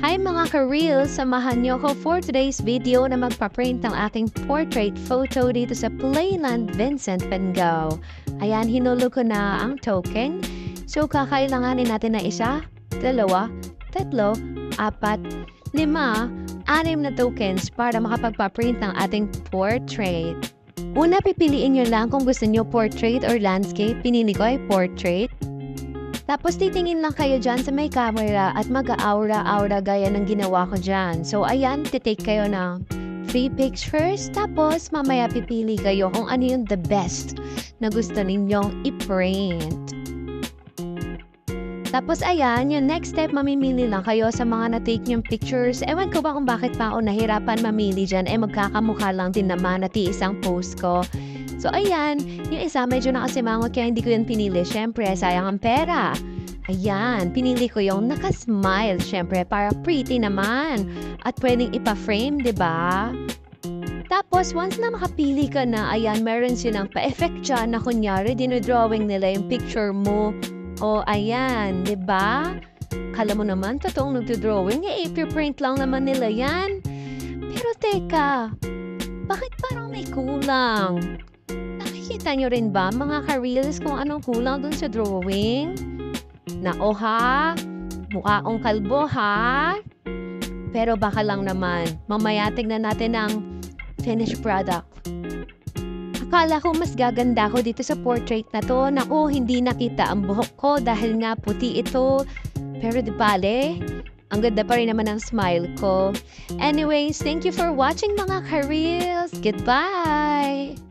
Hi mga ka-reels! Samahan niyo ko for today's video na magpaprint ng aking portrait photo dito sa Playland Vincent Van Gogh. Ayan, hinulog ko na ang token. So, kakailanganin natin na isa, dalawa, tatlo, apat, lima, anim na tokens para makapagpaprint ng ating portrait. Una, pipiliin nyo lang kung gusto nyo portrait or landscape. Pinili ko ay portrait. Tapos titingin lang kayo dyan sa may camera at mag-aura-aura gaya ng ginawa ko dyan. So ayan, titake kayo ng 3 pictures. Tapos mamaya pipili kayo kung ano yung the best na gusto ninyong i-print. Tapos ayan, yung next step, mamimili lang kayo sa mga na-take nyong pictures. Ewan ko ba kung bakit pa ako nahirapan mamili dyan. Magkakamukha lang din naman at isang post ko. So, ayan, yung isa medyo nakasimangot kaya hindi ko yun pinili. Siyempre, sayang ang pera. Ayan, pinili ko yung nakasmile. Siyempre, para pretty naman. At pwedeng ipa-frame, di ba? Tapos, once na makapili ka na, ayan, meron silang pa-effect dyan na kunyari, dinodrawing nila yung picture mo. O, ayan, di ba? Kala mo naman, totoong nagdodrawing, i-print lang naman nila yan. Pero teka, bakit parang may kulang? Nakikita nyo rin ba mga ka-reels kung anong kulang dun sa drawing? Nako ha, mukha akong kalbo ha. Pero baka lang naman, mamaya tignan natin ang finished product. Akala ko mas gaganda ko dito sa portrait na to. Naku, hindi nakita ang buhok ko dahil nga puti ito. Pero di bale, ang ganda pa rin naman ang smile ko. Anyways, thank you for watching mga ka-reels. Goodbye!